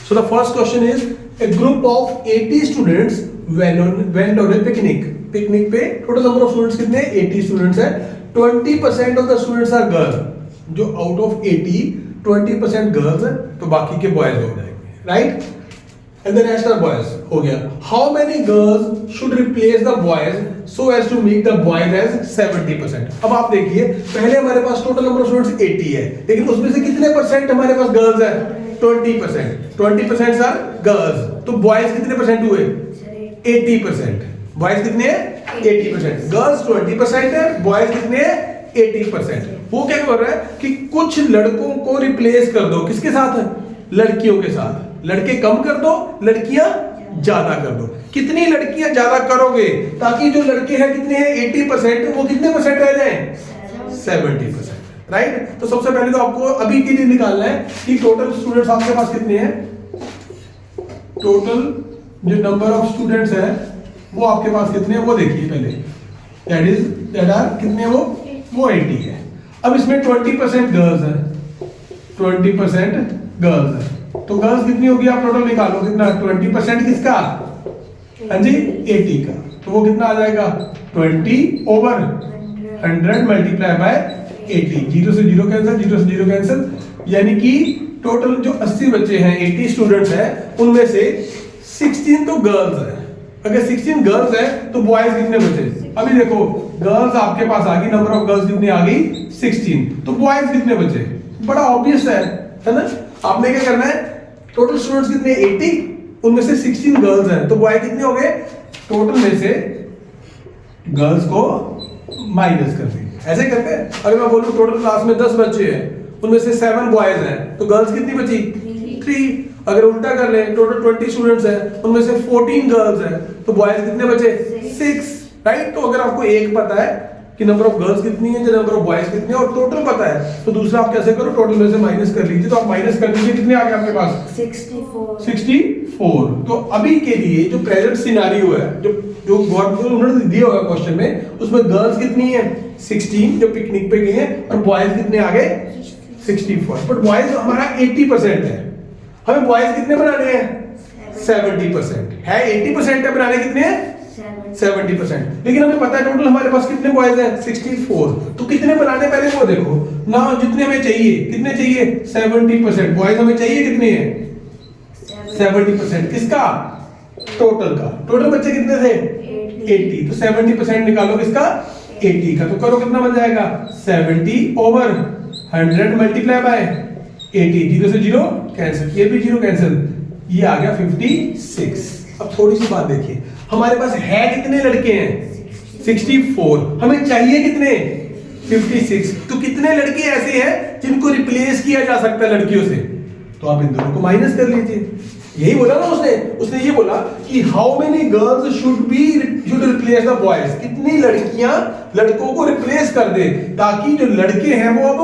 So the first question is, a group of 80 students went on a picnic. Picnic पे total number of students कितने 80 students हैं. 20% of the students are girls. जो out of 80 20% girls हैं, तो बाकी के boys हो जाएंगे, right. And the rest are boys. हो गया. How many girls should replace the boys so as to make the boys as 70%. अब आप देखिए, पहले हमारे पास टोटल नंबर ऑफ स्टूडेंट्स 80 है, लेकिन उसमें से कितने परसेंट हमारे पास गर्ल्स है 20%. 20% आर गर्ल्स, तो बॉयज कितने परसेंट हुए 80%. बॉयज कितने हैं 80%. गर्ल्स 20% है, बॉयज कितने हैं 80%. वो क्या कर रहा है कि कुछ लड़कों को रिप्लेस कर दो, किसके साथ, लड़कियों के साथ. लड़के कम कर दो, लड़कियां ज्यादा कर दो. कितनी लड़कियां ज्यादा करोगे ताकि जो लड़के हैं कितने हैं 80%, वो कितने परसेंट रह जाए 70%, राइट. तो सबसे पहले तो आपको अभी के लिए निकालना है कि टोटल स्टूडेंट्स आपके पास कितने हैं. टोटल जो नंबर ऑफ स्टूडेंट्स है वो आपके पास कितने हैं वो देखिए पहले. दैट आर कितने, वो 80 है. अब इसमें 20% गर्ल्स है, 20% गर्ल्स है, तो गर्ल्स कितनी होगी आप टोटल निकालो. कितना 20% किसका, हाँ जी 80 का, तो वो कितना आ जाएगा 20/100 मल्टीप्लाई बाय 80. 0 से 0 कैंसिल, 0 से 0 कैंसिल, यानी कि टोटल जो 80 बच्चे हैं 80 स्टूडेंट्स हैं, उनमें से 16 तो गर्ल्स है. अगर 16 गर्ल्स है तो बॉयज कितने बचे. अभी देखो गर्ल्स आपके पास आ गई, नंबर ऑफ गर्ल्स कितनी आ गई 16, तो बॉयज कितने बचे. बड़ा ऑब्वियस है ना. आपने क्या करना है, टोटल स्टूडेंट्स कितने 80, उनमें से 16 गर्ल्स हैं, तो बॉय कितने हो गए. टोटल में से गर्ल्स को माइनस कर देंगे. ऐसे करते हैं. अगर मैं बोलूं टोटल क्लास में 10 बच्चे हैं, उनमें से 7 बॉयज हैं, तो गर्ल्स कितनी बची 3. अगर उल्टा कर ले, टोटल 20 स्टूडेंट्स हैं, उनमें से 14 गर्ल्स हैं, तो बॉयज कितने बचे 6, राइट. तो अगर आपको एक पता है कि नंबर ऑफ गर्ल्स कितनी है, नंबर ऑफ बॉयज कितने हैं, और टोटल पता है, तो दूसरा आप कैसे करो, टोटल में से माइनस कर लीजिए. तो आप माइनस कर लीजिए, कितने आ गए आपके पास 64. तो अभी के लिए जो प्रेजेंट सिनेरियो है, जो गवर्नमेंट उन्होंने दिया होगा क्वेश्चन में, उसमें गर्ल्स कितनी है 16 जो पिकनिक पे गए हैं, और बॉयज कितने आ गए 64. बट बॉयज हमारा 80% है, हमें बॉयज कितने बनाने हैं 70% है. 80% है, बनाने कितने हैं 70%. लेकिन हमें पता है टोटल हमारे पास कितने बॉयज हैं 64, तो कितने बनाने पहले वो देखो ना. जितने हमें चाहिए, कितने चाहिए 70%. बॉयज हमें चाहिए कितने हैं 70%. किसका, टोटल का. टोटल बच्चे कितने थे 80, तो 70% निकालो किसका 80 का. तो करो कितना बन जाएगा 70/100 मल्टीप्लाई बाय 80. 0 से 0 कैंसिल, ये भी 0 कैंसिल, ये आ गया 56. अब थोड़ी सी बात देखिए, हमारे पास है कितने लड़के हैं 64, हमें चाहिए कितने 56. तो कितने लड़के ऐसे हैं जिनको रिप्लेस किया जा सकता है लड़कियों से, तो आप इन दोनों को माइनस कर लीजिए. यही बोला ना उसने ये बोला कि how many girls should replace the boys. कितनी लड़कियां लड़कों को रिप्लेस कर दे ताकि जो लड़के हैं वो अब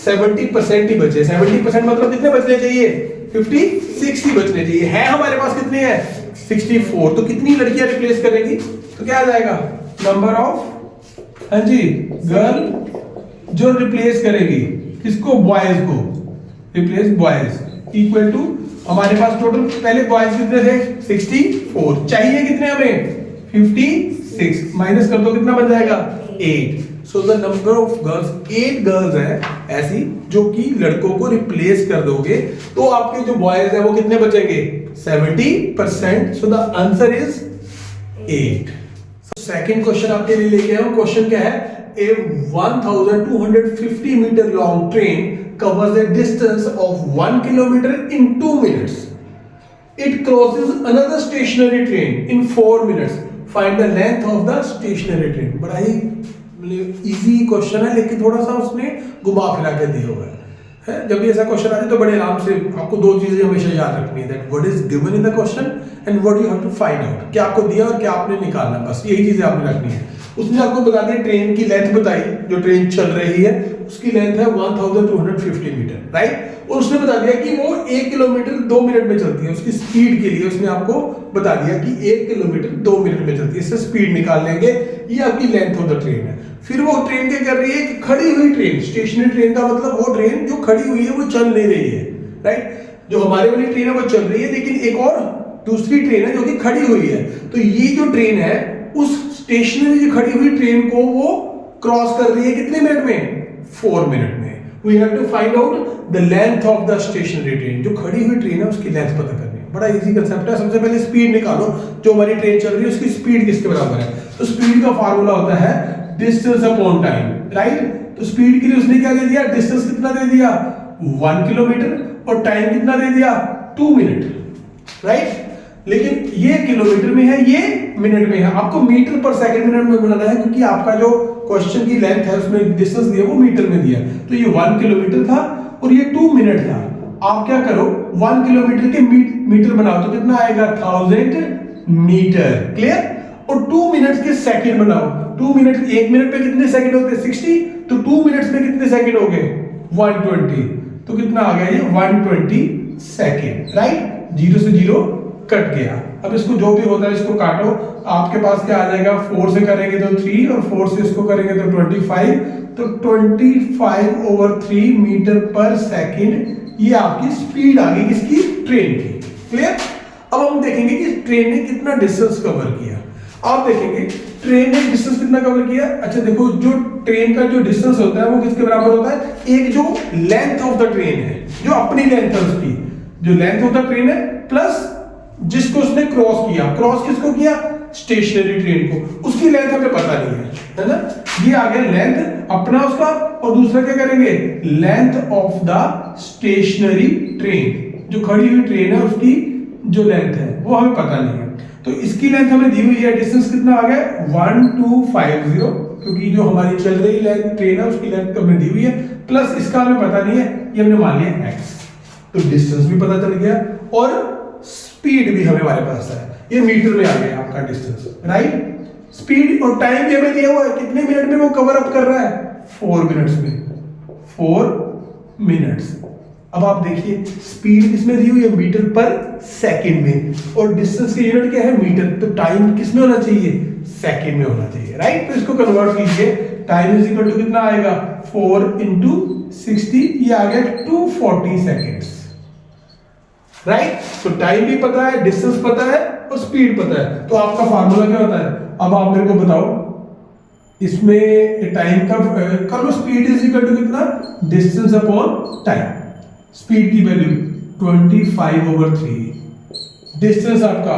70% ही बचे. 70% मतलब कितने बचने चाहिए 56 ही बचने चाहिए. है हमारे पास कितने हैं 64, तो कितनी लड़कियां रिप्लेस करेंगी, तो क्या आ जाएगा नंबर ऑफ, हाँ जी गर्ल जो रिप्लेस करेगी किसको, बॉयज को, रिप्लेस बॉयज इक्वल टू, हमारे पास टोटल पहले बॉयज कितने थे 64, चाहिए कितने हमें 56, माइनस कर दो कितना बन जाएगा 8. So the number of girls 8 girls है ऐसी जो कि लड़कों को रिप्लेस कर दोगे, तो आपके जो बॉयज है वो कितने बचेंगे 70%. So the answer is 8. Second question आपके लिए लेके आया हूं. क्वेश्चन क्या है, a 1250 meter long train covers a distance of 1 kilometer in 2 minutes. It crosses another stationary train in 4 minutes. Find the length of the stationary train. बड़ा ही easy question है, लेकिन थोड़ा सा उसने घुमा फिरा के दिया हुआ है. जब भी ऐसा क्वेश्चन आए तो बड़े आराम से आपको दो चीजें हमेशा याद रखनी है, that what is given in the question and what you have to find out. क्या आपको दिया और क्या आपने निकालना, बस यही चीजें आपने रखनी है. उसने आपको बता दिया, ट्रेन की लेंथ बताई, जो ट्रेन चल रही है उसकी लेंथ है 1250 मीटर, राइट. और उसने बता दिया कि वो 1 किलोमीटर 2 मिनट में चलती है. उसकी स्पीड के लिए उसने आपको बता दिया कि 1 किलोमीटर 2 मिनट में चलती है. इससे स्पीड निकाल लेंगे, ये आपकी लेंथ ऑफ द ट्रेन है. फिर वो ट्रेन क्या कर रही है कि खड़ी हुई ट्रेन, स्टेशनरी ट्रेन का मतलब वो ट्रेन जो खड़ी हुई है वो चल नहीं रही है, राइट. जो हमारे वाली ट्रेन है वो चल रही है, लेकिन एक और दूसरी ट्रेन है जो कि खड़ी हुई है। तो ये जो ट्रेन है उस स्टेशनरी जो खड़ी हुई ट्रेन को वो क्रॉस कर रही है कितने मिनट में? 4 मिनट में। We have to find out the length of the stationary train. जो खड़ी हुई ट्रेन है उसकी लेंथ पता करनी है। बड़ा इजी कंसेप्ट है। सबसे पहले स्पीड निकालो, जो हमारी ट्रेन चल रही है उसकी स्पीड किसके बराबर है? तो स्पीड का फार्मूला होता है डिस्टेंस अपॉन टाइम, राइट? तो स्पीड के लिए उसने क्या दे दिया? डिस्टेंस कितना दे दिया? 1 किलोमीटर, और टाइम कितना दे दिया? 2 मिनट, राइट? लेकिन ये किलोमीटर में है, ये मिनट में है। आपको मीटर पर सेकंड मिनट में बनाना है, क्योंकि आपका जो क्वेश्चन की लेंथ है उसमें डिस्टेंस दिया वो मीटर में दिया। तो ये 1 किलोमीटर था और ये 2 मिनट था। आप क्या करो, 1 किलोमीटर के मीटर बनाओ तो कितना आएगा? 1000 मीटर। क्लियर? और 2 मिनट के सेकंड बनाओ। 2 मिनट, 1 मिनट में कितने सेकंड होते हैं? 60। तो 2 मिनट्स में कितने सेकंड हो गए? 120। तो कितना आ गया ये? 120 सेकंड, राइट? 0 से 0 कट गया। अब इसको जो भी होता है इसको काटो, आपके पास क्या आ जाएगा? 4 से करेंगे तो 3, और 4 से इसको करेंगे तो 25। तो 25/3 मीटर पर सेकंड ये आपकी स्पीड आ गई किसकी? ट्रेन की। क्लियर? अब हम देखेंगे कि ट्रेन ने कितना डिस्टेंस कवर किया। आप देखेंगे ट्रेन ने डिस्टेंस कितना कवर किया। अच्छा देखो, जो ट्रेन का जो डिस्टेंस होता है वो किसके बराबर होता है? एक जो लेंथ ऑफ द ट्रेन है, जो अपनी लेंथ है उसकी, जो लेंथ ऑफ द ट्रेन है, प्लस जिसको उसने क्रॉस किया। क्रॉस किसको किया? स्टेशनरी ट्रेन को। उसकी लेंथ हमें पता नहीं है ना? ये आ गया लेंथ अपना उसका, और दूसरा क्या करेंगे? Length of the stationary train. जो खड़ी हुई ट्रेन है उसकी जो लेंथ है वो हमें पता नहीं है। तो इसकी लेंथ हमें दी हुई है। डिस्टेंस कितना आ गया? 1250, क्योंकि जो हमारी चल रही लेंथ ट्रेन है उसकी लेंथ हमें दी हुई है, प्लस इसका हमें पता नहीं है, ये हमने मान लिया x। तो डिस्टेंस भी पता चल गया और स्पीड भी हमें हमारे पास है। ये मीटर में आ गया आपका डिस्टेंस, राइट? स्पीड और टाइम भी हमें दिया हुआ है, कितने मिनट में वो कवर अप कर रहा है? 4 मिनट्स में। 4 मिनट्स। अब आप देखिए स्पीड किसमें दी हुई है? मीटर पर सेकंड में, और डिस्टेंस की यूनिट क्या है? मीटर। तो टाइम किसमें होना चाहिए? सेकंड में होना चाहिए, राइट? तो इसको कन्वर्ट कीजिए। टाइम इज इक्वल टू कितना आएगा? 4 × 60, ये आ गया 240 सेकेंड्स, राइट? तो टाइम भी पता है, डिस्टेंस पता है और स्पीड पता है। तो आपका फार्मूला क्या होता है? अब आप मेरे को बताओ, इसमें टाइम का कर लो। स्पीड इज इक्वल टू कितना? Distance upon time. स्पीड की वैल्यू 25/3, डिस्टेंस आपका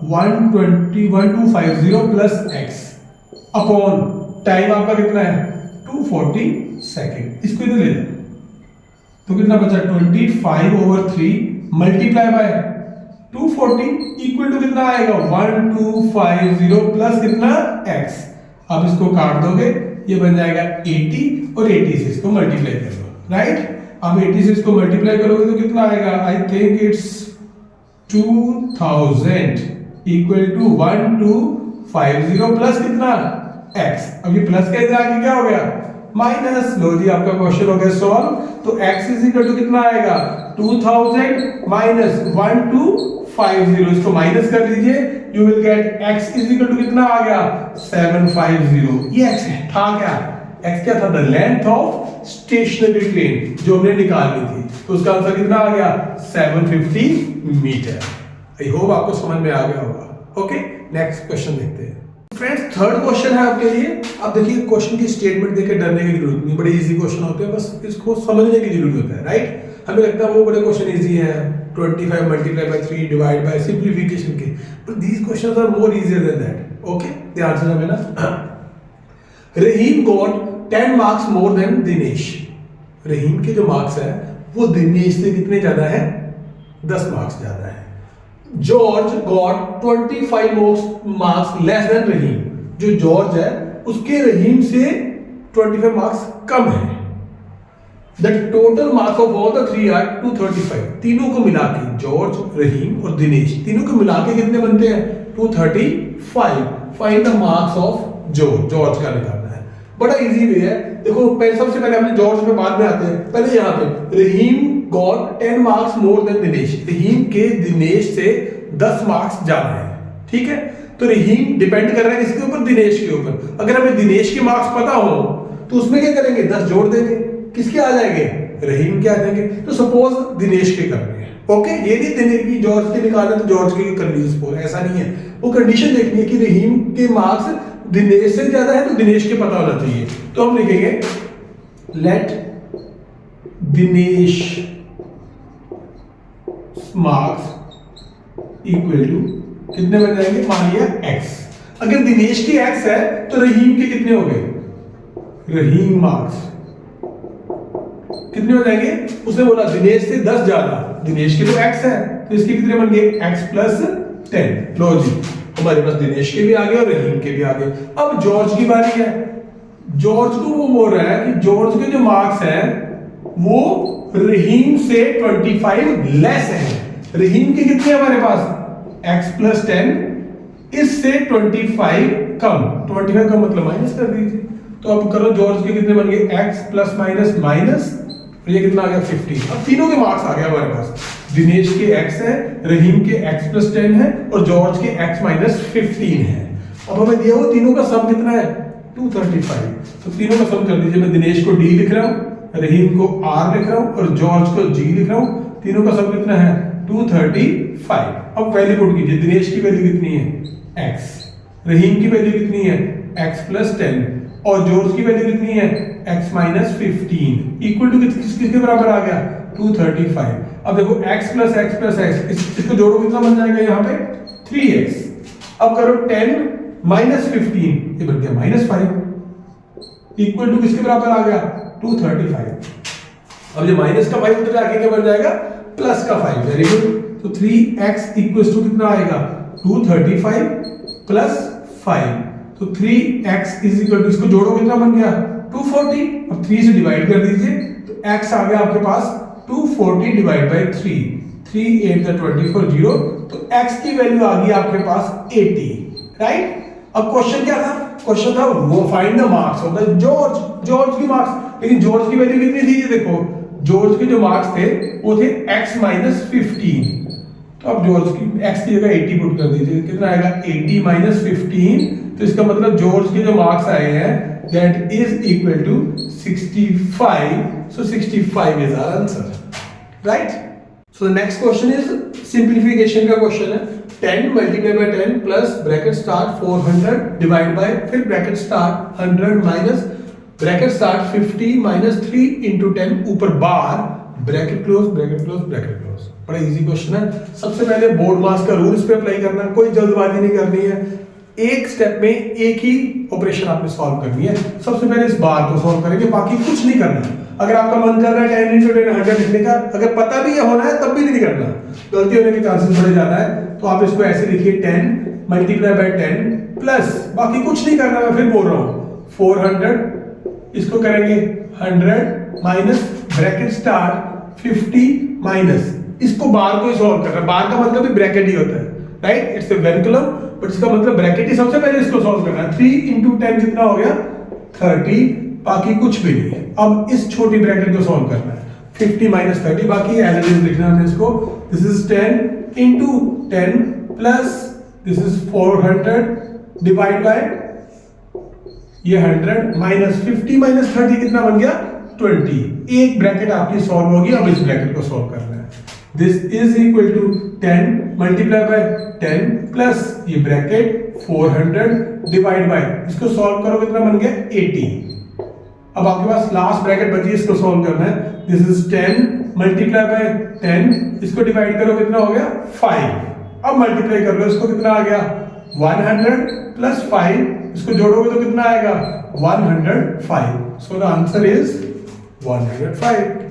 1250 प्लस x अपॉन टाइम आपका कितना है? 240 सेकेंड। इसको इधर ले लो तो कितना बचा? 25/3 मल्टीप्लाई बाय 240 इक्वल टू कितना आएगा? 1250 प्लस कितना? x। अब इसको काट दोगे, ये बन जाएगा 80, और 80 से इसको मल्टीप्लाई कर लो, राइट? अब 80 से इसको मल्टीप्लाई करोगे तो कितना आएगा? I think it's 2000 equal to 1250 plus कितना? x। अब ये प्लस के आगे क्या हो गया? माइनस। लो जी, आपका क्वेश्चन हो गया सॉल्व। तो x इज इक्वल टू कितना आएगा? 2000 माइनस 1250, इसको माइनस कर लीजिए, you will get x is equal to कितना आ गया? 750। ये x था क्या? x क्या था? The length of stationary train जो हमने निकालनी थी। तो उसका आंसर कितना आ गया? 750 मीटर। आई होप आपको समझ में आ गया होगा। ओके, नेक्स्ट क्वेश्चन देखते हैं फ्रेंड्स। थर्ड क्वेश्चन है आपके लिए। आप देखिए, क्वेश्चन की स्टेटमेंट देख के डरने की जरूरत नहीं, बड़े इजी क्वेश्चन होते हैं, बस इसको समझने की जरूरत होता है, राइट? हमें लगता है वो बड़े क्वेश्चन इजी हैं, 25 multiply by 3 divide by simplification के, but these questions are more easier than that. Okay, ध्यान से समझना। Rahim got 10 marks more than Dinesh. Rahim के जो मार्क्स है वो दिनेश से कितने ज्यादा है? 10 मार्क्स ज्यादा है। George got 25 marks less than Rahim. जो जॉर्ज है उसके रहीम से 25 मार्क्स कम है। The total marks of all the 3 are 235। तीनों को मिला के, जॉर्ज, रहीम और दिनेश, तीनों को मिला के कितने बनते हैं? 235। Find the marks of George. George का निकालना है, बड़ा इजी वे है। देखो, सबसे पहले हमने जॉर्ज पे बाद में आते हैं। पहले यहाँ पे Rahim got 10 marks more than Dinesh. Rahim के दिनेश से 10 मार्क्स ज्यादा है, ठीक है? तो रहीम डिपेंड कर रहा है किसके ऊपर? दिनेश के ऊपर। अगर हमें दिनेश के मार्क्स पता हो तो उसमें क्या करेंगे? 10 जोड़ देंगे, किसके आ जाएंगे? रहीम के आ जाएंगे। तो सपोज दिनेश के करने हैं, ओके, ये नहीं देने की जॉर्ज के निकालना तो जॉर्ज के कर लीजिए स्कोर, ऐसा नहीं है। वो कंडीशन देखनी है कि रहीम के मार्क्स दिनेश से ज्यादा है तो दिनेश के पता होना चाहिए। तो हम लिखेंगे let Dinesh marks equal to कितने बन जाएंगे, मान लिया x। अगर दिनेश की x है तो रहीम के कितने हो गए, रहीम मार्क्स कितने हो जाएंगे, उसने बोला दिनेश से 10 ज्यादा, दिनेश के तो x है तो इसके कितने बन गए x प्लस 10। लो जी, हमारे पास दिनेश के भी आ गए और रहीम के भी आ गए। अब जॉर्ज की बारी है। जॉर्ज को वो बोल रहा है कि जॉर्ज के जो मार्क्स हैं वो रहीम से 25 लेस है। रहीम के कितने हमारे पास x प्लस 10, इससे 25 कम, 25 का मतलब माइनस कर दीजिए। तो अब करो जॉर्ज के कितने बन गए x प्लस माइनस माइनस, ये कितना आ गया 50। अब तीनों के मार्क्स आ गए हमारे पास, दिनेश के x है, रहीम के x प्लस 10 है और जॉर्ज के x माइनस 15 है। अब हमें दिया वो तीनों का सम कितना है 235। तो तीनों का सम कर दीजिए। मैं दिनेश को d लिख रहा हूं, रहीम को r लिख रहा हूं और जॉर्ज को g लिख रहा हूं। तीनों का सम कितना है 235। अब वैल्यू पुट कीजिए, दिनेश की वैल्यू कितनी है x, रहीम की वैल्यू कितनी है x प्लस 10 और जॉर्ज की वैल्यू कितनी है x माइनस 15 इक्वल टू किसके बराबर आ गया 235। अब देखो x प्लस x इसको जोड़ो कितना बन जाएगा यहाँ पे 3x। अब करो 10 माइनस 15, ये बन गया -5 इक्वल टू किसके बराबर आ गया 235। अब ये माइनस का 5 उधर जाके क्या बन जाएगा प्लस का 5। Very good. तो 3x इक्वल टू कितना आएगा 235 प्लस 5। तो 3x इज इक्वल टू, इसको जोड़ो कितना बन गया 240। अब 3 से डिवाइड कर दीजिए तो x आ गया आपके पास 240 डिवाइड बाय 3, 3 8 24 0। तो x की वैल्यू आ गई आपके पास 80, राइट। अब क्वेश्चन क्या था, क्वेश्चन था वो find the marks of the George की मार्क्स। लेकिन जॉर्ज की वैल्यू कितनी थी, ये देखो जॉर्ज के जो मार्क्स थे वो थे x माइनस 15। तो अब जॉर्ज की x की जगह 80 पुट कर दीजिए, कितना आएगा 80 माइनस 15। तो इसका मतलब जॉर्ज के जो मार्क्स आए हैं that is equal to 65. So 65 is our answer, right? So the next question is simplification का question है। 10 multiplied by 10 plus bracket start 400 divide by फिर bracket start 100 minus bracket start 50 minus 3 into 10 ऊपर बार bracket close bracket close bracket close. बड़ा easy question है। सबसे पहले board मास का रूल इस पे अप्लाई करना है, कोई जल्दबाजी नहीं करनी है, एक स्टेप में एक ही ऑपरेशन आपने सॉल्व करनी है। सबसे पहले इस बार को सॉल्व करेंगे, बाकी कुछ नहीं करना। अगर आपका मन कर रहा है 10 into 10 100 लिखने का, अगर पता भी ये होना है तब भी नहीं करना, गलती होने के चांसेस बढ़े जाता है। तो आप इसको ऐसे लिखिए 10 मल्टीप्लाई बाय 10 प्लस, बाकी कुछ नहीं करना, मैं फिर बोल रहा हूँ 400, इसको करेंगे 100 माइनस ब्रैकेट स्टार्ट 50 माइनस, इसको बार को ही सॉल्व करना है। बार का मतलब भी ब्रैकेट ही होता है, राइट। इट्स ए वेरिकुलम बट इसका मतलब ब्रैकेट ही। सबसे पहले इसको सॉल्व करना है। 3 into 10 कितना हो गया 30, बाकी कुछ भी नहीं है। अब इस छोटी ब्रैकेट को सॉल्व करना है। 50 माइनस 30, बाकी एज इट इज लिखना है इसको। This is 10 into 10 plus this is 400 divide by ये 100 माइनस 50 माइनस 30 कितना बन गया 20। एक ब्रैकेट आपकी सॉल्व होगी। अब इस ब्रैकेट को सॉल्व करना है। This is equal to 10 multiply by 10 plus ये ब्रैकेट 400 डिवाइड बाय, इसको सॉल्व करो कितना बन गया 80। अब आपके पास लास्ट ब्रैकेट बची, इसको सॉल्व करना है। This is 10 multiply by 10, इसको डिवाइड करो कितना हो गया 5। अब मल्टीप्लाई कर लो, इसको कितना आ गया 100 प्लस 5, इसको जोड़ोगे तो कितना आएगा 105। So the answer is 105।